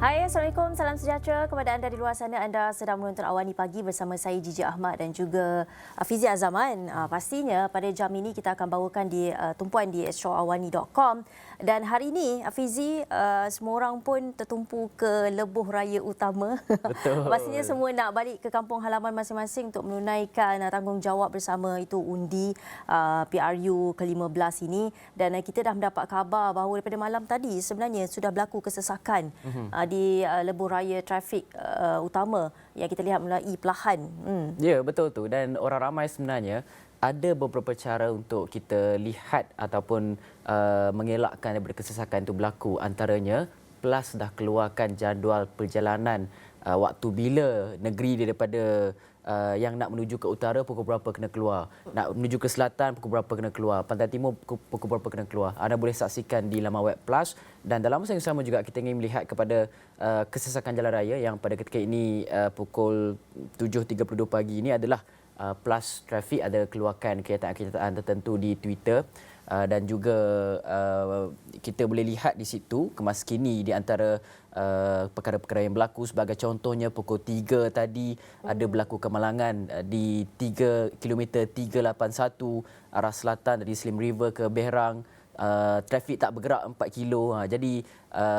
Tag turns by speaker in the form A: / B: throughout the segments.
A: Hai, Assalamualaikum. Salam sejahtera kepada anda di luar sana. Anda sedang menonton Awani Pagi bersama saya Gigi Ahmad dan juga Fizi Azaman. Pastinya pada jam ini kita akan bawakan di tumpuan di astroawani.com. Dan hari ini, Fizi, semua orang pun tertumpu ke lebuh raya utama.
B: Betul.
A: Pastinya semua nak balik ke kampung halaman masing-masing untuk menunaikan tanggungjawab bersama itu undi PRU ke-15 ini. Dan kita dah mendapat khabar bahawa daripada malam tadi sebenarnya sudah berlaku kesesakan di lebuh raya trafik utama yang kita lihat mulai perlahan.
B: Ya, betul tu. Dan orang ramai sebenarnya ada beberapa cara untuk kita lihat ataupun mengelakkan daripada kesesakan itu berlaku. Antaranya, PLAS dah keluarkan jadual perjalanan waktu bila negeri daripada yang nak menuju ke utara pukul berapa kena keluar. Nak menuju ke selatan pukul berapa kena keluar. Pantai Timur pukul berapa kena keluar. Anda boleh saksikan di laman web PLAS. Dan dalam masa yang sama juga kita ingin melihat kepada kesesakan jalan raya yang pada ketika ini pukul 7.32 pagi ini adalah PLAS Traffic ada keluarkan kenyataan-kenyataan tertentu di Twitter. Dan juga kita boleh lihat di situ kemaskini di antara perkara-perkara yang berlaku. Sebagai contohnya pukul 3 tadi ada berlaku kemalangan di 3 km 381 arah selatan dari Slim River ke Berang. Trafik tak bergerak 4 kilo. Jadi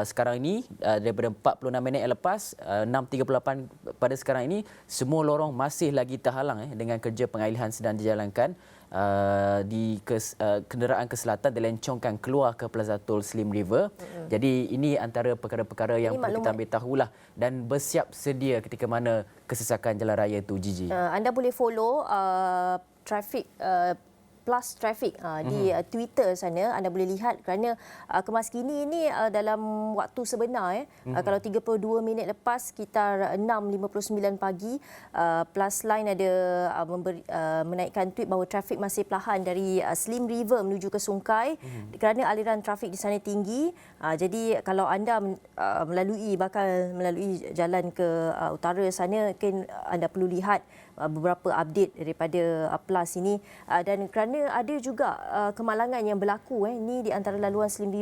B: sekarang ini daripada 46 minit yang lepas 6.38 pada sekarang ini semua lorong masih lagi terhalang dengan kerja pengalihan sedang dijalankan. Kenderaan ke selatan dilencongkan keluar ke Plaza Tol Slim River. Jadi ini antara perkara-perkara yang perlu kita ambil tahulah dan bersiap sedia ketika mana kesesakan jalan raya itu, Gigi.
A: Anda boleh follow trafik PLAS Traffic di Twitter sana. Anda boleh lihat kerana kemaskini ini dalam waktu sebenar kalau 32 minit lepas sekitar 6.59 pagi PLAS Line ada menaikkan tweet bahawa trafik masih perlahan dari Slim River menuju ke Sungai kerana aliran trafik di sana tinggi. Jadi kalau anda bakal melalui jalan ke utara sana, mungkin anda perlu lihat beberapa update daripada PLAS ini. Dan kerana ada juga kemalangan yang berlaku ini di antara laluan Slim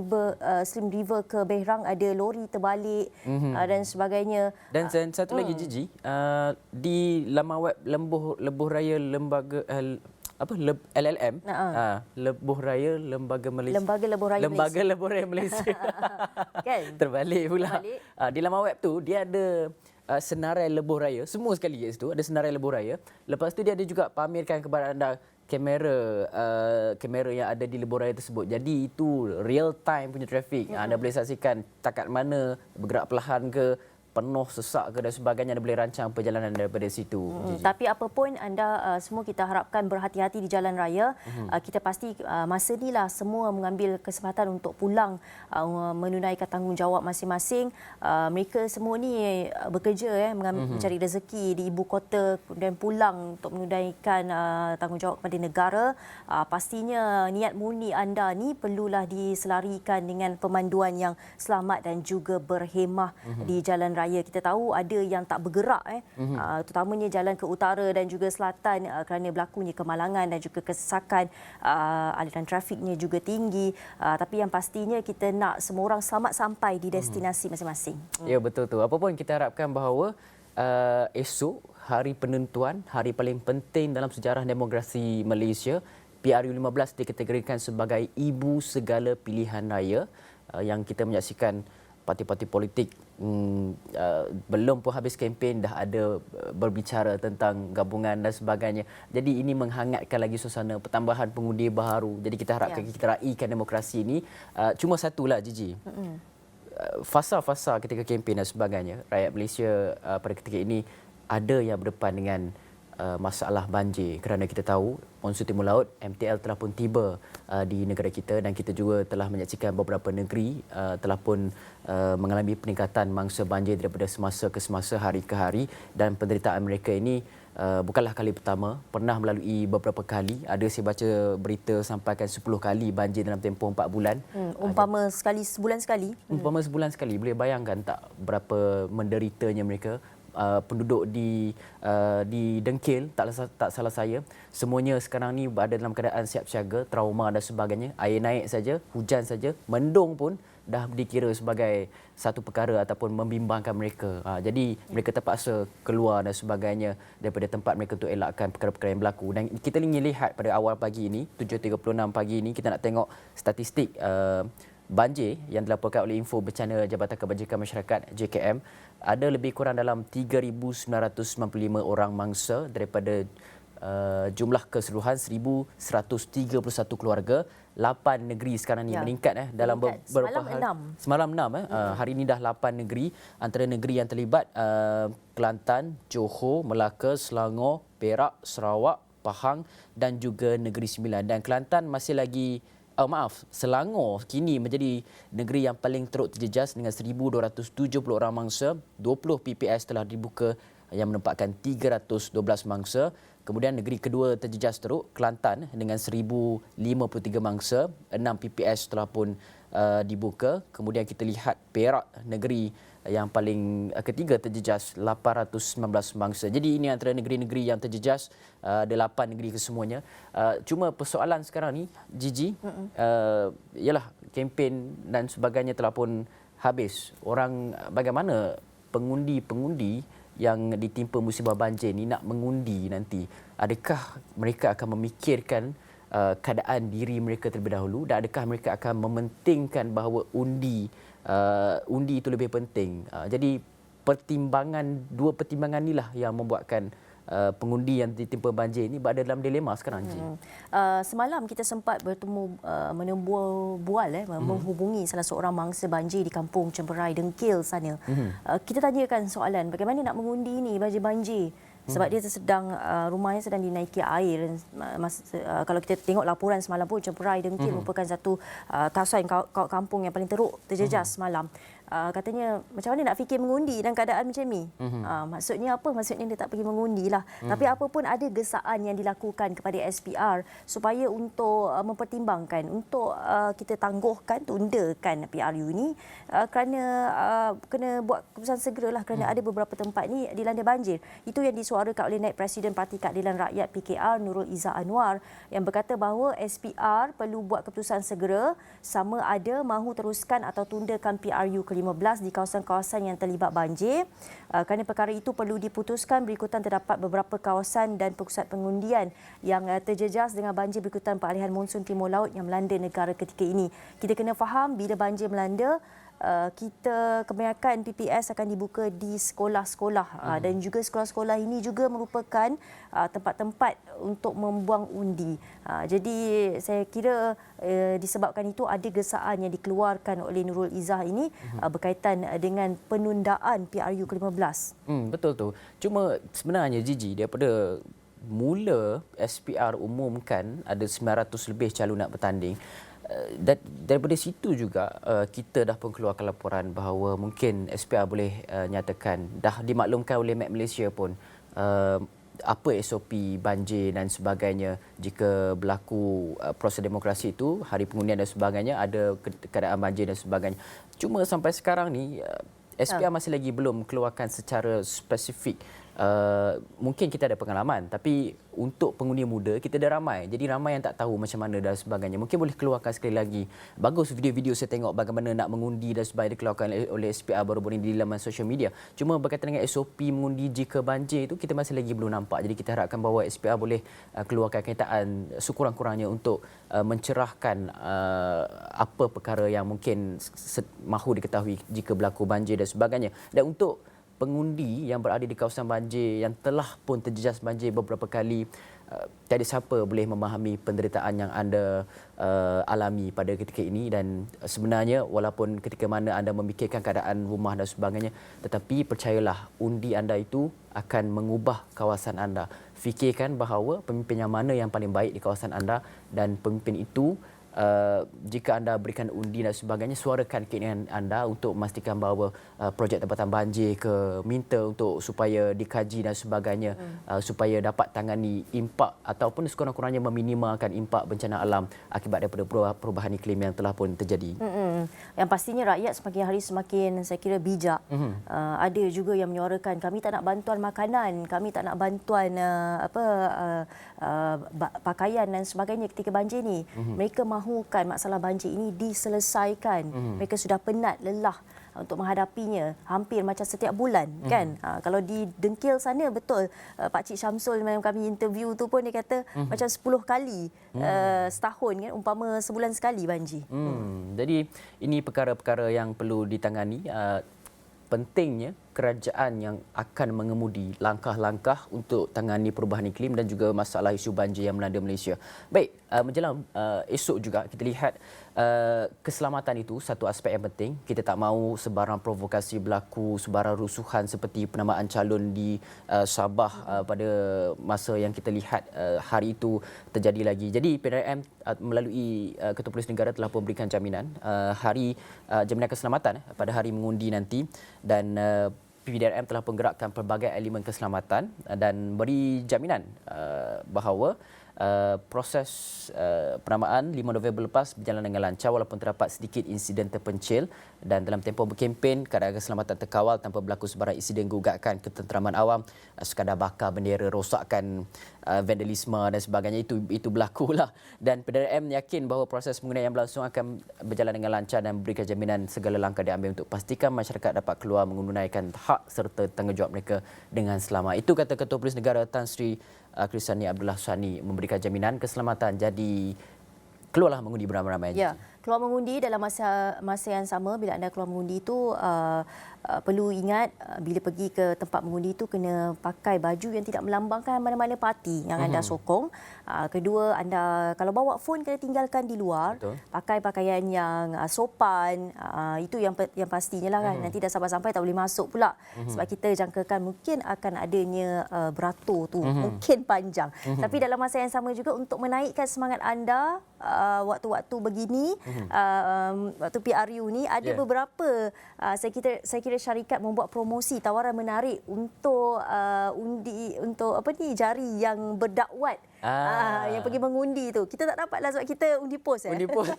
A: River ke Berang, ada lori terbalik dan sebagainya.
B: Dan satu lagi, Gigi, di laman web lebuh raya lembaga LLM, Lebuh Raya Lembaga Malaysia.
A: Lembaga Lebuh Raya
B: Malaysia.
A: Kan?
B: Terbalik pula. Di laman web tu dia ada senarai lebuh raya, semua sekali kat situ ada senarai lebuh raya. Lepas tu dia ada juga pamerkan kepada anda kamera yang ada di lebuh raya tersebut. Jadi itu real time punya trafik. Anda boleh saksikan takat mana bergerak perlahan ke, penuh, sesak ke dan sebagainya. Anda boleh rancang perjalanan daripada situ.
A: Tapi apapun anda semua kita harapkan berhati-hati di jalan raya. Kita pasti masa inilah semua mengambil kesempatan untuk pulang menunaikan tanggungjawab masing-masing. Mereka semua ni bekerja mencari rezeki di ibu kota dan pulang untuk menunaikan tanggungjawab kepada negara. Pastinya niat murni anda ni perlulah diselarikan dengan pemanduan yang selamat dan juga berhemah di jalan raya. Kita tahu ada yang tak bergerak terutamanya jalan ke utara dan juga selatan kerana berlakunya kemalangan dan juga kesesakan, aliran trafiknya juga tinggi. Tapi yang pastinya kita nak semua orang selamat sampai di destinasi masing-masing.
B: Ya, betul tu. Apa pun kita harapkan bahawa esok hari penentuan, hari paling penting dalam sejarah demokrasi Malaysia, PRU 15 dikategorikan sebagai ibu segala pilihan raya yang kita menyaksikan parti-parti politik belum pun habis kempen dah ada berbicara tentang gabungan dan sebagainya. Jadi ini menghangatkan lagi suasana pertambahan pengundi baharu. Jadi kita harapkan kita raikan demokrasi ini. Cuma satulah, Gigi. Fasa-fasa ketika kempen dan sebagainya, rakyat Malaysia pada ketika ini ada yang berdepan dengan masalah banjir kerana kita tahu monsun timur laut MTL telah pun tiba di negara kita dan kita juga telah menyaksikan beberapa negeri telah pun mengalami peningkatan mangsa banjir daripada semasa ke semasa, hari ke hari, dan penderitaan mereka ini bukanlah kali pertama, pernah melalui beberapa kali. Ada saya baca berita sampaikan 10 kali banjir dalam tempoh 4 bulan.
A: Umpama sebulan sekali.
B: Umpama sebulan sekali, boleh bayangkan tak berapa menderitanya mereka. Penduduk di Dengkil, tak salah saya, semuanya sekarang ni berada dalam keadaan siap siaga, trauma dan sebagainya. Air naik saja, hujan saja, mendung pun dah dikira sebagai satu perkara ataupun membimbangkan mereka. Jadi mereka terpaksa keluar dan sebagainya daripada tempat mereka untuk elakkan perkara-perkara yang berlaku. Dan kita ingin lihat pada awal pagi ini, 7.36 pagi ini, kita nak tengok statistik banjir yang dilaporkan oleh Info Bencana Jabatan Kebajikan Masyarakat JKM. Ada lebih kurang dalam 3,995 orang mangsa daripada jumlah keseluruhan 1,131 keluarga. 8 negeri sekarang ni meningkat dalam beberapa hari. Semalam 6. Hari ini dah 8 negeri. Antara negeri yang terlibat Kelantan, Johor, Melaka, Selangor, Perak, Sarawak, Pahang dan juga Negeri Sembilan. Dan Kelantan masih lagi Selangor kini menjadi negeri yang paling teruk terjejas dengan 1,270 orang mangsa. 20 PPS telah dibuka yang menempatkan 312 mangsa. Kemudian negeri kedua terjejas teruk, Kelantan dengan 1,053 mangsa. 6 PPS telah pun dibuka. Kemudian kita lihat Perak, negeri yang paling ketiga terjejas, 819 mangsa. Jadi ini antara negeri-negeri yang terjejas, ada 8 negeri kesemuanya. Cuma persoalan sekarang ni, Gigi, ialah kempen dan sebagainya telah pun habis. Orang bagaimana pengundi-pengundi yang ditimpa musibah banjir ni nak mengundi nanti? Adakah mereka akan memikirkan keadaan diri mereka terlebih dahulu, dan adakah mereka akan mementingkan bahawa undi itu lebih penting? Jadi dua pertimbangan inilah yang membuatkan pengundi yang ditimpa banjir ini berada dalam dilema sekarang.
A: Semalam kita sempat bertemu menghubungi salah seorang mangsa banjir di kampung Cemperai, Dengkil sana. Kita tanyakan soalan bagaimana nak mengundi ini banjir. Sebab dia sedang rumahnya sedang dinaiki air. Kalau kita tengok laporan semalam pun, Cemperai, Dengkil merupakan satu kawasan kampung yang paling teruk terjejas semalam. Katanya macam mana nak fikir mengundi dalam keadaan macam ni. Maksudnya apa? Maksudnya dia tak pergi mengundi lah. Tapi apa pun ada gesaan yang dilakukan kepada SPR supaya untuk mempertimbangkan untuk kita tangguhkan, tundakan PRU ni kerana kena buat keputusan segeralah kerana ada beberapa tempat ni dilanda banjir. Itu yang disuarakan oleh Naib Presiden Parti Keadilan Rakyat PKR Nurul Izzah Anwar yang berkata bahawa SPR perlu buat keputusan segera sama ada mahu teruskan atau tundakan PRU ke-15 di kawasan-kawasan yang terlibat banjir. Kerana perkara itu perlu diputuskan berikutan terdapat beberapa kawasan dan pusat pengundian yang terjejas dengan banjir berikutan peralihan monsun timur laut yang melanda negara ketika ini. Kita kena faham bila banjir melanda, kebanyakan PPS akan dibuka di sekolah-sekolah dan juga sekolah-sekolah ini juga merupakan tempat-tempat untuk membuang undi. Jadi saya kira disebabkan itu ada gesaan yang dikeluarkan oleh Nurul Izzah ini berkaitan dengan penundaan PRU ke-15.
B: Betul tu. Cuma sebenarnya Gigi, daripada mula SPR umumkan ada 900 lebih calon nak bertanding. Daripada situ juga kita dah pun keluarkan laporan bahawa mungkin SPR boleh nyatakan, dah dimaklumkan oleh MAP Malaysia pun apa SOP banjir dan sebagainya jika berlaku proses demokrasi itu, hari pengundian dan sebagainya, ada keadaan banjir dan sebagainya. Cuma sampai sekarang ni SPR masih lagi belum keluarkan secara spesifik. Mungkin kita ada pengalaman, tapi untuk pengundi muda kita dah ramai. Jadi ramai yang tak tahu macam mana dan sebagainya. Mungkin boleh keluarkan sekali lagi. Bagus video-video saya tengok bagaimana nak mengundi dan sebagainya dikeluarkan oleh SPR baru-baru ini di laman sosial media. Cuma berkaitan dengan SOP mengundi jika banjir itu kita masih lagi belum nampak. Jadi kita harapkan bahawa SPR boleh keluarkan kenyataan sekurang-kurangnya untuk mencerahkan apa perkara yang mungkin mahu diketahui jika berlaku banjir dan sebagainya. Dan untuk pengundi yang berada di kawasan banjir yang telah pun terjejas banjir beberapa kali, tiada siapa boleh memahami penderitaan yang anda alami pada ketika ini. Dan sebenarnya walaupun ketika mana anda memikirkan keadaan rumah dan sebagainya, tetapi percayalah undi anda itu akan mengubah kawasan anda. Fikirkan bahawa pemimpin yang mana yang paling baik di kawasan anda, dan pemimpin itu jika anda berikan undi dan sebagainya, suarakan keinginan anda untuk memastikan bahawa projek tempatan banjir minta untuk supaya dikaji dan sebagainya, supaya dapat tangani impak ataupun sekurang-kurangnya meminimalkan impak bencana alam akibat daripada perubahan iklim yang telah pun terjadi.
A: Yang pastinya rakyat semakin hari semakin saya kira bijak. Ada juga yang menyuarakan kami tak nak bantuan makanan, kami tak nak bantuan pakaian dan sebagainya ketika banjir ni. Mereka mahukan masalah banjir ini diselesaikan. Mereka sudah penat, lelah untuk menghadapinya hampir macam setiap bulan kan. Kalau di Dengkil sana betul Pak Cik Syamsul yang kami interview tu pun dia kata macam 10 kali setahun kan, umpama sebulan sekali banjir.
B: Jadi ini perkara-perkara yang perlu ditangani. Pentingnya kerajaan yang akan mengemudi langkah-langkah untuk tangani perubahan iklim dan juga masalah isu banjir yang melanda Malaysia. Baik, menjelang esok juga kita lihat keselamatan itu satu aspek yang penting. Kita tak mahu sebarang provokasi berlaku, sebarang rusuhan seperti penamaan calon di Sabah pada masa yang kita lihat hari itu terjadi lagi. Jadi PDRM melalui Ketua Polis Negara telah memberikan jaminan jaminan keselamatan pada hari mengundi nanti, dan PDRM telah menggerakkan pelbagai elemen keselamatan dan beri jaminan bahawa proses penamaan 5 November lepas berjalan dengan lancar walaupun terdapat sedikit insiden terpencil, dan dalam tempoh berkempen keadaan keselamatan terkawal tanpa berlaku sebarang insiden gugatan ketenteraman awam, sekadar bakar bendera, rosakkan vandalisme dan sebagainya, itu berlakulah. Dan PDRM yakin bahawa proses pengundian yang berlangsung akan berjalan dengan lancar dan memberikan jaminan segala langkah diambil untuk pastikan masyarakat dapat keluar menunaikan hak serta tanggungjawab mereka dengan selamat. Itu kata Ketua Polis Negara Tan Sri Krisani Abdullah Sani, memberikan jaminan keselamatan. Jadi keluarlah mengundi beramai-ramai.
A: Ya, keluar mengundi dalam masa yang sama. Bila anda keluar mengundi itu perlu ingat bila pergi ke tempat mengundi itu kena pakai baju yang tidak melambangkan mana-mana parti yang anda sokong. Kedua, anda kalau bawa phone kena tinggalkan di luar. Betul. Pakai pakaian yang sopan. Itu yang pastinya lah kan. Nanti dah sampai-sampai tak boleh masuk pula. Sebab kita jangkakan mungkin akan adanya beratur tu. Mungkin panjang. Tapi dalam masa yang sama juga untuk menaikkan semangat anda waktu-waktu begini, waktu PRU ni ada beberapa saya kira syarikat membuat promosi tawaran menarik untuk undi untuk jari yang berdakwat. Yang pergi mengundi tu. Kita tak dapatlah sebab kita undi pos. Undi pos.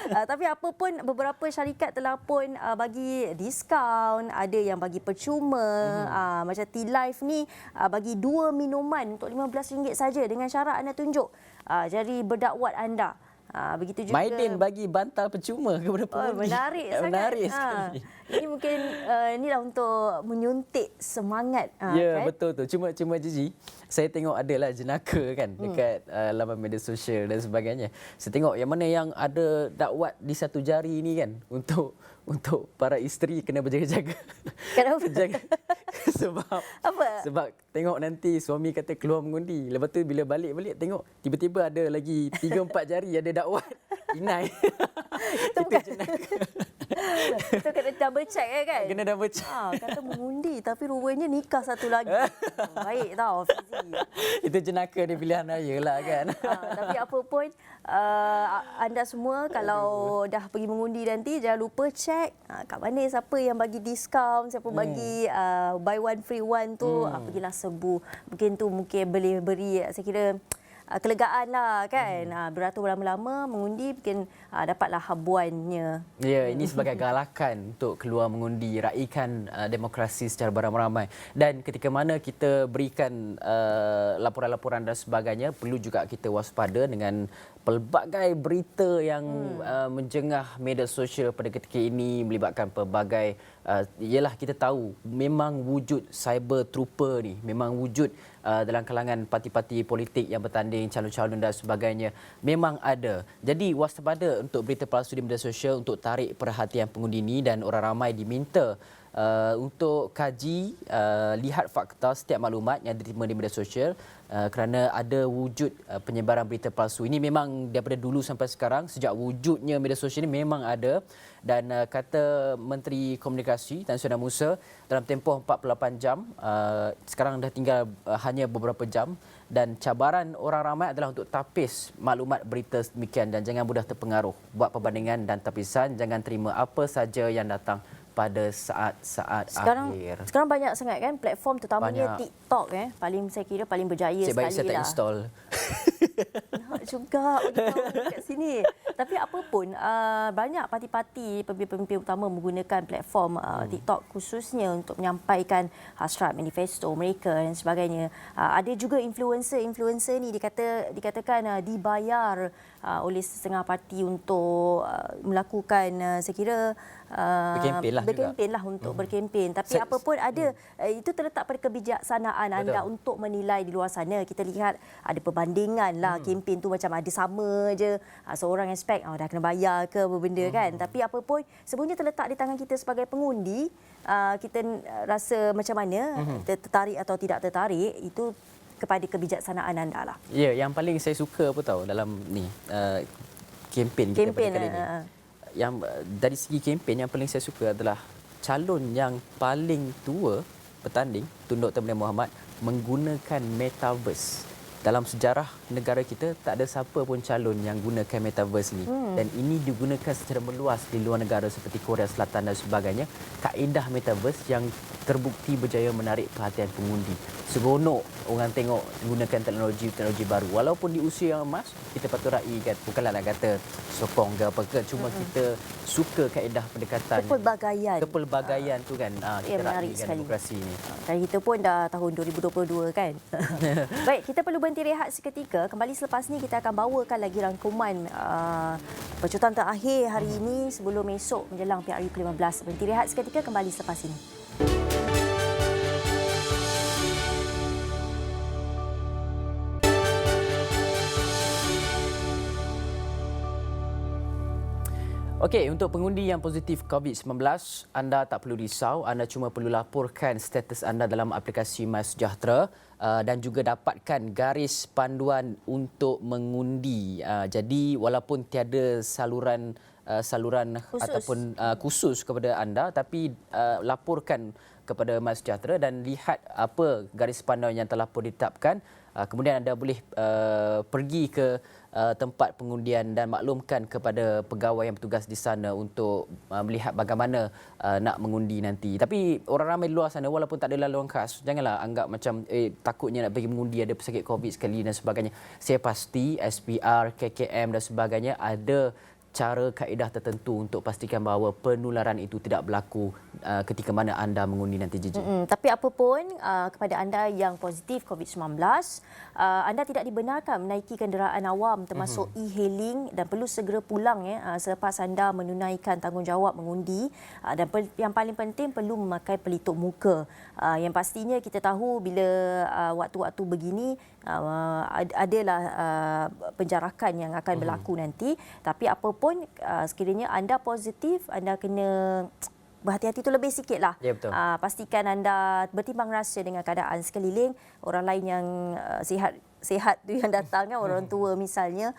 A: Tapi apa pun beberapa syarikat telah pun bagi diskaun, ada yang bagi percuma. Macam T-Life ni bagi 2 minuman untuk RM15 saja dengan syarat anda tunjuk jari berdakwat anda. Begitu juga
B: Maidin bagi bantal percuma kepada pengundi.
A: Menarik sangat.
B: Menarik sekali.
A: Ini mungkin inilah untuk menyuntik semangat.
B: Ya,
A: kan?
B: betul tu. Cuma Jiji, saya tengok adalah jenaka kan dekat laman media sosial dan sebagainya. Saya tengok yang mana yang ada dakwat di satu jari ni kan, untuk para isteri kena berjaga-jaga.
A: Kenapa?
B: Sebab
A: apa?
B: Sebab tengok nanti suami kata keluar mengundi. Lepas tu bila balik tengok tiba-tiba ada lagi 3-4 jari ada dakwat. Inai.
A: Itu jenaka. Itu kena double check kan?
B: Kena double check.
A: Kata mengundi tapi rupanya nikah satu lagi. Baik tau Fizi.
B: Itu jenaka dia pilihan raya lah kan.
A: Tapi apa pun anda semua kalau dah pergi mengundi nanti jangan lupa check kat mana siapa yang bagi diskaun, siapa bagi buy one free one tu, pergilah serbu. Mungkin boleh beri saya kira kelegaan lah kan. Beratur lama-lama mengundi mungkin dapatlah habuannya.
B: Ya, ini sebagai galakan untuk keluar mengundi, raikan demokrasi secara beramai-ramai. Dan ketika mana kita berikan laporan-laporan dan sebagainya, perlu juga kita waspada dengan pelbagai berita yang menjengah media sosial pada ketika ini melibatkan pelbagai ialah kita tahu memang wujud cyber trooper ni, memang wujud dalam kalangan parti-parti politik yang bertanding, calon-calon dan sebagainya, memang ada. Jadi waspada untuk berita palsu di media sosial untuk tarik perhatian pengundi ini, dan orang ramai diminta untuk kaji, lihat fakta setiap maklumat yang diterima di media sosial kerana ada wujud penyebaran berita palsu. Ini memang daripada dulu sampai sekarang, sejak wujudnya media sosial ini memang ada. Dan kata Menteri Komunikasi Tan Sri Musa, dalam tempoh 48 jam, sekarang dah tinggal hanya beberapa jam, dan cabaran orang ramai adalah untuk tapis maklumat berita demikian dan jangan mudah terpengaruh. Buat perbandingan dan tapisan, jangan terima apa saja yang datang pada saat-saat akhir.
A: Sekarang banyak sangat kan platform, terutamanya TikTok paling saya kira paling berjaya sekali lah.
B: Saya tak install.
A: juga kat sini. Tapi apa pun, banyak parti-parti pemimpin-pemimpin utama menggunakan platform TikTok khususnya untuk menyampaikan hasrat manifesto mereka dan sebagainya. Ada juga influencer ni dikatakan dibayar oleh setengah parti untuk melakukan saya kira berkempen lah untuk berkempen. Tapi apa pun ada, itu terletak pada kebijaksanaan anda untuk menilai di luar sana. Kita lihat ada perbandingan lah, kempen tu macam ada sama je. Seorang expect dah kena bayar ke apa benda kan. Tapi apa pun sebenarnya terletak di tangan kita sebagai pengundi. Kita rasa macam mana, kita tertarik atau tidak tertarik, itu kepada kebijaksanaan anda lah.
B: Ya, yang paling saya suka apa tahu dalam ni kempen kita pada kali ni. Yang dari segi kempen yang paling saya suka adalah calon yang paling tua bertanding, Tun Dr. Mahathir Mohamad, menggunakan metaverse. Dalam sejarah negara kita tak ada siapa pun calon yang gunakan metaverse ni, dan ini digunakan secara meluas di luar negara seperti Korea Selatan dan sebagainya. Kaedah metaverse yang terbukti berjaya menarik perhatian pengundi. Seronok orang tengok gunakan teknologi baru. Walaupun di usia yang emas, kita patut raikan, bukanlah nak kata sokong ke apa ke, cuma kita suka kaedah pendekatan kepelbagaian tu kan. Kita raikan demokrasi ni.
A: Dan kita pun dah tahun 2022 kan. Baik, kita perlu berhenti rehat seketika. Kembali selepas ni kita akan bawakan lagi rangkuman pecutan terakhir hari ini sebelum esok menjelang PRU ke-15. Berhenti rehat seketika, kembali selepas ini.
B: Okey, untuk pengundi yang positif COVID-19, anda tak perlu risau. Anda cuma perlu laporkan status anda dalam aplikasi MySejahtera dan juga dapatkan garis panduan untuk mengundi. Jadi walaupun tiada saluran khusus ataupun khusus kepada anda, tapi laporkan kepada MySejahtera dan lihat apa garis panduan yang telah pun ditetapkan. Kemudian anda boleh pergi ke tempat pengundian dan maklumkan kepada pegawai yang bertugas di sana untuk melihat bagaimana nak mengundi nanti. Tapi orang ramai di luar sana walaupun tak ada laluan khas, janganlah anggap macam takutnya nak pergi mengundi ada pesakit COVID sekali dan sebagainya. Saya pasti SPR, KKM dan sebagainya ada cara kaedah tertentu untuk pastikan bahawa penularan itu tidak berlaku ketika mana anda mengundi nanti, Gigi.
A: Tapi apa pun, kepada anda yang positif COVID-19, anda tidak dibenarkan menaiki kenderaan awam termasuk e-hailing dan perlu segera pulang selepas anda menunaikan tanggungjawab mengundi. Dan yang paling penting perlu memakai pelitup muka. Yang pastinya kita tahu bila waktu-waktu begini adalah penjarakan yang akan berlaku nanti. Tapi apa pun, sekiranya anda positif, anda kena berhati-hati tu lebih sikit lah.
B: Ya, betul.
A: Pastikan anda bertimbang rasa dengan keadaan sekeliling, orang lain yang sihat tu yang datang kan, orang tua misalnya,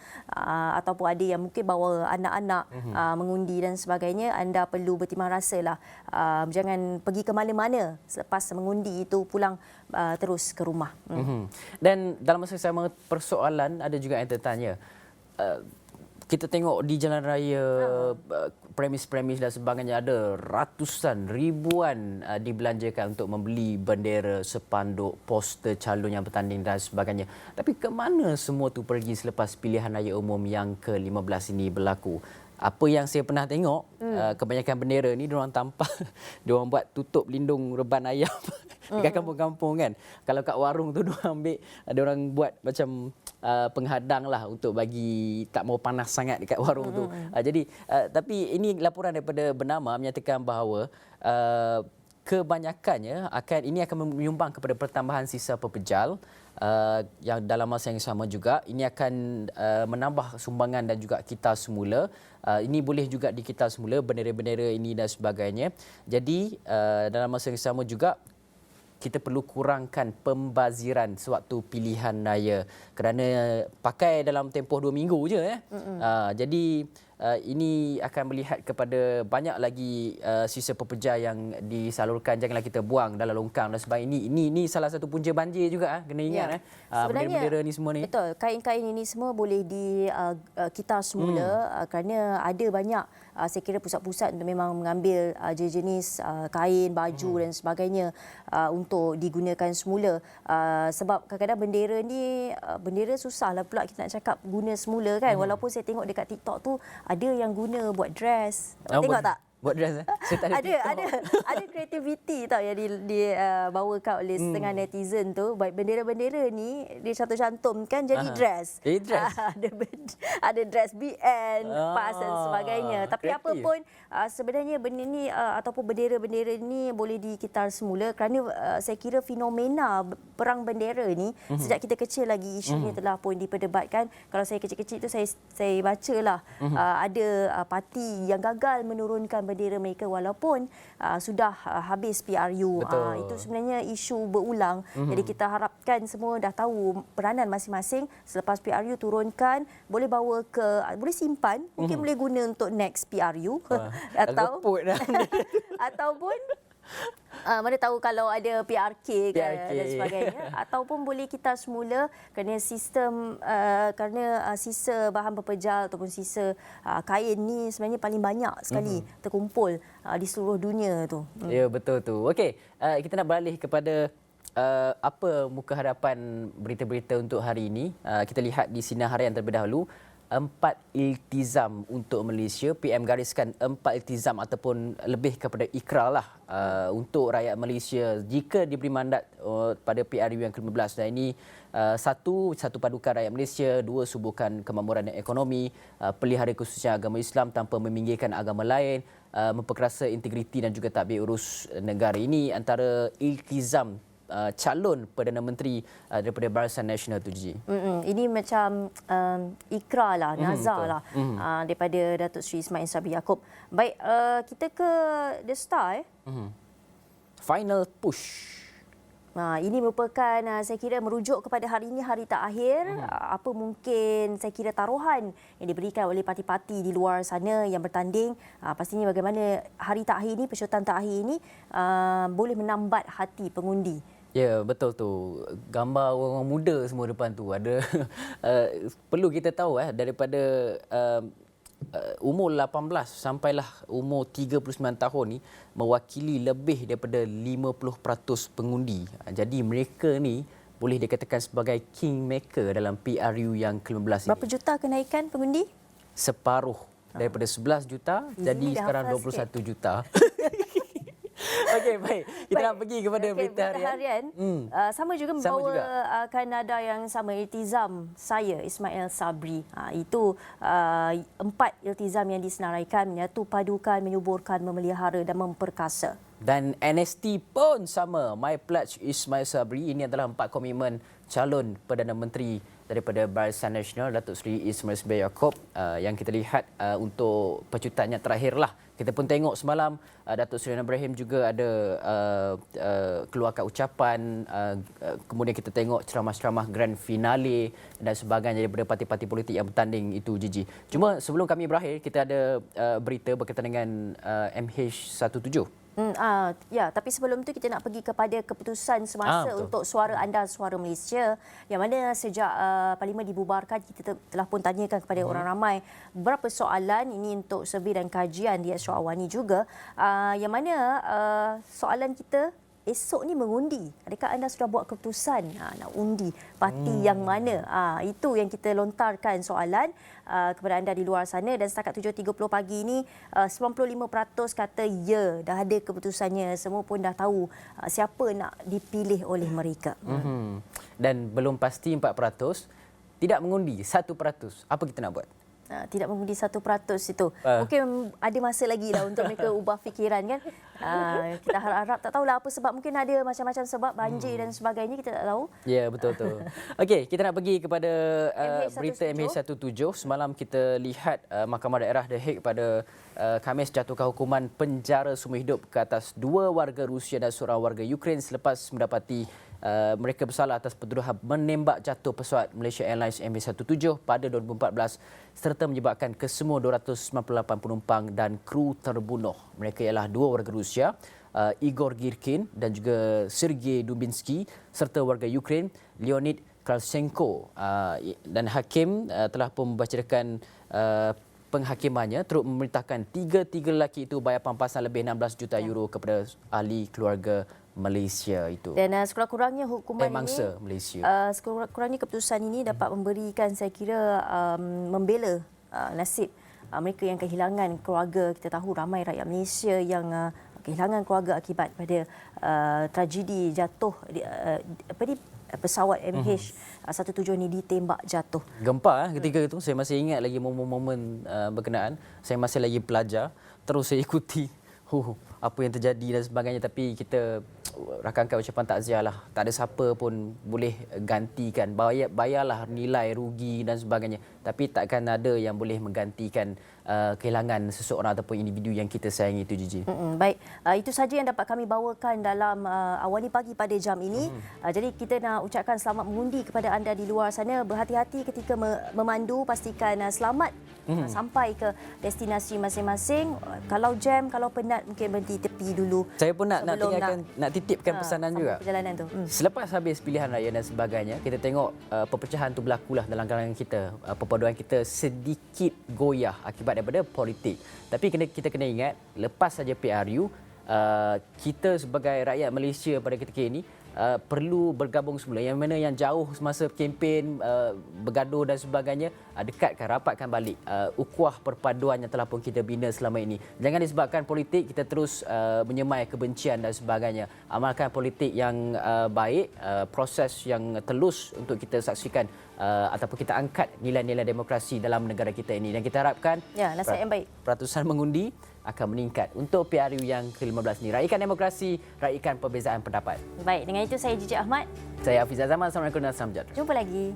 A: ataupun ada yang mungkin bawa anak-anak mengundi dan sebagainya. Anda perlu bertimbang rasa lah. Jangan pergi ke mana-mana selepas mengundi itu, pulang terus ke rumah.
B: Dan dalam masa sama persoalan ada juga yang tertanya. Kita tengok di jalan raya, premis-premis dan sebagainya ada ratusan, ribuan dibelanjakan untuk membeli bendera, sepanduk, poster calon yang bertanding dan sebagainya. Tapi ke mana semua tu pergi selepas pilihan raya umum yang ke-15 ini berlaku? Apa yang saya pernah tengok, kebanyakan bendera ni diorang tampal, diorang buat tutup lindung reban ayam dekat kampung-kampung kan. Kalau kat warung tu diorang ambil, diorang buat macam penghadang lah untuk bagi tak mau panas sangat dekat warung tu. Jadi tapi ini laporan daripada Bernama menyatakan bahawa kebanyakannya ini akan menyumbang kepada pertambahan sisa pepejal. Yang dalam masa yang sama juga ini akan menambah sumbangan dan juga kitar semula. Ini boleh juga dikitar semula bendera-bendera ini dan sebagainya. Jadi dalam masa yang sama juga kita perlu kurangkan pembaziran sewaktu pilihan raya kerana pakai dalam tempoh 2 minggu je. Jadi ini akan melihat kepada banyak lagi sisa pekerja yang disalurkan. Janganlah kita buang dalam longkang dan sebagainya. Ini salah satu punca banjir juga, kena ingat. Bendera-bendera ni semua ni.
A: Betul, kain-kain ini semua boleh dikitar semula kerana ada banyak saya kira pusat-pusat untuk memang mengambil jenis kain, baju dan sebagainya untuk digunakan semula. Sebab kadang-kadang bendera ni, bendera susahlah pula kita nak cakap guna semula kan. Walaupun saya tengok dekat TikTok tu ada yang guna buat dress. Tengok tak?
B: Buat dress saya tak
A: ada kreativiti tau yang dibawakan oleh setengah netizen tu. Bendera-bendera ni dia cantum-cantumkan jadi dress.
B: Jadi dress.
A: Ada dress BN, PAS dan sebagainya. Tapi
B: kreatif.
A: apa pun sebenarnya benda ni ataupun bendera-bendera ni boleh dikitar semula kerana saya kira fenomena perang bendera ni sejak kita kecil lagi isunya telah pun diperdebatkan. Kalau saya kecil-kecil tu saya bacalah ada parti yang gagal menurunkan bendera mereka walaupun sudah habis PRU. Itu sebenarnya isu berulang. Jadi kita harapkan semua dah tahu peranan masing-masing. Selepas PRU turunkan, boleh bawa boleh simpan, mungkin boleh guna untuk next PRU ataupun mana tahu kalau ada PRK kan dan sebagainya ataupun boleh kita semula kerana sistem sisa bahan pepejal ataupun sisa kain ni sebenarnya paling banyak sekali terkumpul di seluruh dunia tu.
B: Ya, betul tu. Okey, kita nak beralih kepada apa muka hadapan berita-berita untuk hari ini. Kita lihat di sinar harian terlebih dahulu. 4 iltizam untuk Malaysia. PM gariskan 4 iltizam ataupun lebih kepada ikrar lah untuk rakyat Malaysia jika diberi mandat pada PRU yang ke-15. Dan ini satu padukan rakyat Malaysia, 2 subuhkan kemakmuran ekonomi, pelihara khususnya agama Islam tanpa meminggirkan agama lain, memperkasa integriti dan juga tadbir urus negara. Ini antara iltizam calon Perdana Menteri daripada Barisan Nasional tu, Gigi.
A: Ini macam ikrar lah, nazar lah daripada Datuk Seri Ismail Sabri Yaakob. Baik, kita ke The Star.
B: Final push.
A: Ini merupakan saya kira merujuk kepada hari ini hari terakhir. Apa mungkin saya kira taruhan yang diberikan oleh parti-parti di luar sana yang bertanding. Pastinya bagaimana hari terakhir ini, pesyutan terakhir ini boleh menambat hati pengundi.
B: Ya, betul tu. Gambar orang muda semua depan tu. Ada perlu kita tahu daripada umur 18 sampailah umur 39 tahun ni mewakili lebih daripada 50% pengundi. Jadi mereka ni boleh dikatakan sebagai kingmaker dalam PRU yang ke-15 ini.
A: Berapa juta kenaikan pengundi?
B: Separuh daripada 11 juta jadi sekarang 21 juta. Okey, baik. Kita nak pergi kepada berita harian.
A: Sama juga membawakan nada yang sama, iltizam saya Ismail Sabri. Itu 4 iltizam yang disenaraikan, menyatu padukan, menyuburkan, memelihara dan memperkasa.
B: Dan NST pun sama. My Pledge Ismail Sabri. Ini adalah 4 komitmen calon Perdana Menteri daripada Barisan Nasional Datuk Seri Ismail Sabri Yaakob yang kita lihat untuk pecutannya terakhirlah. Kita pun tengok semalam Datuk Seri Ibrahim juga ada keluarkan ucapan, kemudian kita tengok ceramah-ceramah grand finale dan sebagainya daripada parti-parti politik yang bertanding itu, Gigi. Cuma sebelum kami berakhir, kita ada berita berkaitan dengan MH17.
A: Ya, tapi sebelum itu kita nak pergi kepada keputusan semasa untuk suara anda, suara Malaysia, yang mana sejak Parlimen dibubarkan kita telah pun tanyakan kepada orang ramai beberapa soalan ini untuk survey dan kajian di Astro Awani juga, yang mana soalan kita esok ni mengundi. Adakah anda sudah buat keputusan nak undi parti yang mana? Itu yang kita lontarkan soalan kepada anda di luar sana, dan setakat 7.30 pagi ini 95% kata ya, dah ada keputusannya. Semua pun dah tahu siapa nak dipilih oleh mereka.
B: Dan belum pasti 4%, tidak mengundi 1%. Apa kita nak buat?
A: Tidak mengundi 1% itu. Mungkin ada masa lagi lah untuk mereka ubah fikiran kan. Kita harap, tak tahulah apa sebab, mungkin ada macam-macam sebab banjir dan sebagainya, kita tak tahu.
B: Ya, betul. Okey, kita nak pergi kepada berita MH17. Semalam kita lihat Mahkamah Daerah The Hague pada Khamis jatuhkan hukuman penjara seumur hidup ke atas 2 warga Rusia dan seorang warga Ukraine selepas mendapati mereka bersalah atas pertuduhan menembak jatuh pesawat Malaysia Airlines MH17 pada 2014 serta menyebabkan kesemua 298 penumpang dan kru terbunuh. Mereka ialah dua warga Rusia, Igor Girkin dan juga Sergei Dubinsky serta warga Ukraine Leonid Kralchenko. Dan hakim telah pun membacakan penghakimannya turut memerintahkan tiga lelaki itu bayar pampasan lebih 16 juta euro kepada ahli keluarga Malaysia itu.
A: Dan sekurang-kurangnya hukuman
B: mangsa
A: ini,
B: Malaysia.
A: Sekurang-kurangnya keputusan ini dapat memberikan, saya kira, membela nasib mereka yang kehilangan keluarga. Kita tahu ramai rakyat Malaysia yang kehilangan keluarga akibat pada tragedi jatuh pesawat MH17 ini ditembak jatuh.
B: Gempa ketika itu, saya masih ingat lagi momen-momen berkenaan. Saya masih lagi pelajar, terus saya ikuti apa yang terjadi dan sebagainya, tapi kita rakamkan ucapan takziah lah. Tak ada siapa pun boleh gantikan. Bayarlah nilai rugi dan sebagainya, tapi takkan ada yang boleh menggantikan kehilangan seseorang ataupun individu yang kita sayangi itu, Gigi.
A: Baik, itu saja yang dapat kami bawakan dalam Awani Pagi pada jam ini. Jadi kita nak ucapkan selamat mengundi kepada anda di luar sana. Berhati-hati ketika memandu, pastikan selamat sampai ke destinasi masing-masing. Kalau jam, kalau penat, mungkin berhenti tepi dulu.
B: Saya pun nak titipkan pesanan juga.
A: Perjalanan tu.
B: Selepas habis pilihan raya dan sebagainya, kita tengok perpecahan tu berlakulah dalam kalangan kita. Perpaduan kita sedikit goyah akibat daripada politik. Tapi kita kena ingat, lepas saja PRU, kita sebagai rakyat Malaysia pada ketika ini perlu bergabung semula. Yang mana yang jauh semasa kempen, bergaduh dan sebagainya, dekatkan, rapatkan balik ukhuwah perpaduan yang telah pun kita bina selama ini. Jangan disebabkan politik kita terus menyemai kebencian dan sebagainya. Amalkan politik yang baik, proses yang telus untuk kita saksikan ataupun kita angkat nilai-nilai demokrasi dalam negara kita ini. Dan kita harapkan
A: nasihat yang baik,
B: peratusan mengundi akan meningkat untuk PRU yang ke-15 ini. Raikan demokrasi, raikan perbezaan pendapat.
A: Baik, dengan itu saya Gigi Ahmad.
B: Saya Hafiz Zaman. Assalamualaikum dan salam sejahtera.
A: Jumpa lagi.